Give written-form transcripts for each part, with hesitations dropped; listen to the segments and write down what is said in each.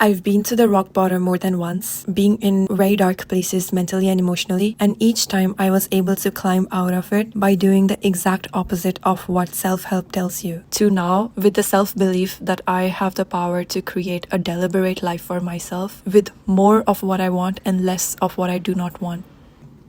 I've been to the rock bottom more than once, being in very dark places mentally and emotionally, and each time I was able to climb out of it by doing the exact opposite of what self-help tells you. To now, with the self-belief that I have the power to create a deliberate life for myself, with more of what I want and less of what I do not want.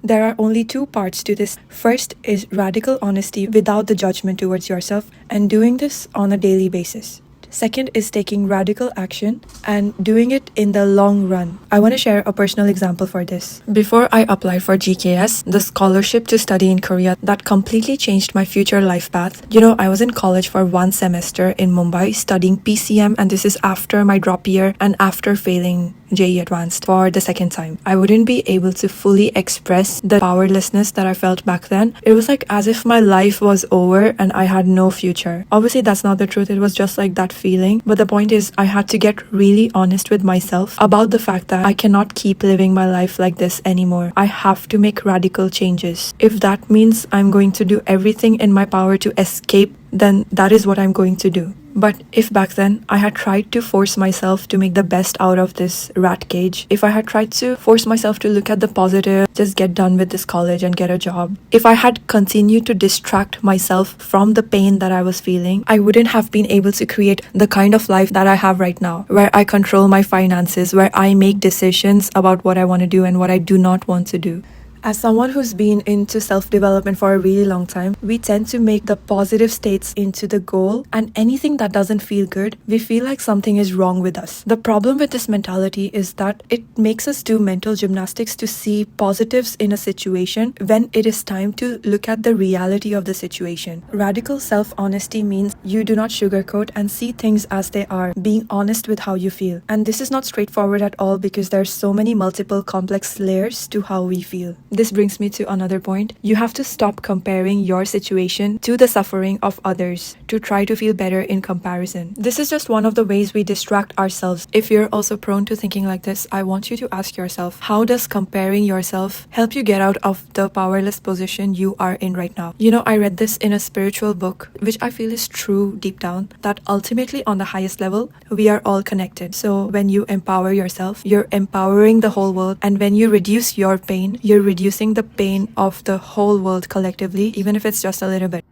There are only two parts to this. First is radical honesty without the judgment towards yourself, and doing this on a daily basis. Second is taking radical action and doing it in the long run. I want to share a personal example for this. Before I applied for GKS, the scholarship to study in Korea that completely changed my future life path. I was in college for 1 semester in Mumbai studying PCM, and this is after my drop year and after failing JE Advanced for the second time. I wouldn't be able to fully express the powerlessness that I felt back then. It was like as if my life was over and I had no future. Obviously, that's not the truth. It was just like that feeling. But the point is, I had to get really honest with myself about the fact that I cannot keep living my life like this anymore. I have to make radical changes. If that means I'm going to do everything in my power to escape, then that is what I'm going to do. But if back then I had tried to force myself to make the best out of this rat cage, if I had tried to force myself to look at the positive, just get done with this college and get a job, if I had continued to distract myself from the pain that I was feeling, I wouldn't have been able to create the kind of life that I have right now, where I control my finances, where I make decisions about what I want to do and what I do not want to do. As someone who's been into self-development for a really long time, we tend to make the positive states into the goal, and anything that doesn't feel good, we feel like something is wrong with us. The problem with this mentality is that it makes us do mental gymnastics to see positives in a situation when it is time to look at the reality of the situation. Radical self-honesty means you do not sugarcoat and see things as they are, being honest with how you feel. And this is not straightforward at all because there's so many multiple complex layers to how we feel. This brings me to another point. You have to stop comparing your situation to the suffering of others to try to feel better in comparison. This is just one of the ways we distract ourselves. If you're also prone to thinking like this, I want you to ask yourself, how does comparing yourself help you get out of the powerless position you are in right now? I read this in a spiritual book, which I feel is true deep down, that ultimately on the highest level, we are all connected. So when you empower yourself, you're empowering the whole world. And when you reduce your pain, you're reducing the pain of the whole world collectively, even if it's just a little bit.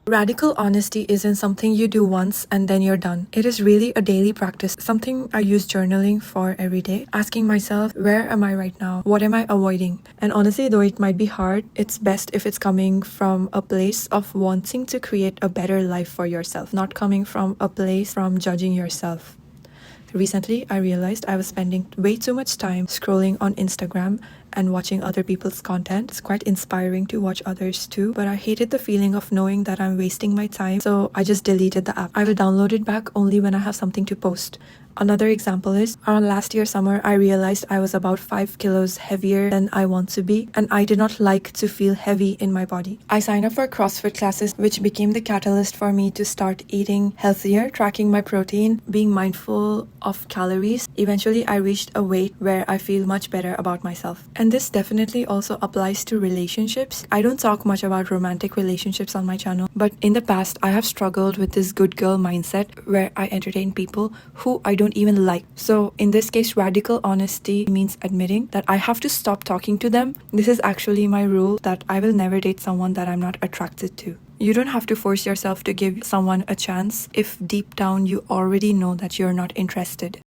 Radical honesty isn't something you do once and then you're done. It is really a daily practice, something I use journaling for every day, asking myself, where am I right now? What am I avoiding? And honestly, though it might be hard, it's best if it's coming from a place of wanting to create a better life for yourself, not coming from a place from judging yourself. Recently, I realized I was spending way too much time scrolling on Instagram and watching other people's content. It's quite inspiring to watch others too, but I hated the feeling of knowing that I'm wasting my time, so I just deleted the app. I will download it back only when I have something to post. Another example is, around last year summer, I realized I was about 5 kilos heavier than I want to be, and I did not like to feel heavy in my body. I signed up for CrossFit classes, which became the catalyst for me to start eating healthier, tracking my protein, being mindful of calories. Eventually, I reached a weight where I feel much better about myself. And this definitely also applies to relationships. I don't talk much about romantic relationships on my channel, but in the past, I have struggled with this good girl mindset where I entertain people who I don't even like. So in this case, radical honesty means admitting that I have to stop talking to them. This is actually my rule, that I will never date someone that I'm not attracted to. You don't have to force yourself to give someone a chance if deep down you already know that you're not interested.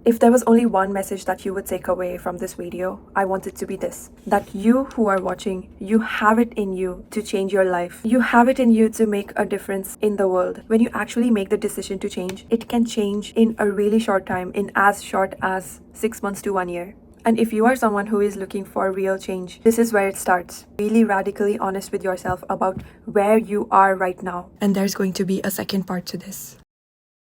If there was only one message that you would take away from this video, I want it to be this: that you who are watching, you have it in you to change your life. You have it in you to make a difference in the world. When you actually make the decision to change, it can change in a really short time, in as short as 6 months to 1 year. And if you are someone who is looking for real change, this is where it starts. Really radically honest with yourself about where you are right now. And there's going to be a second part to this.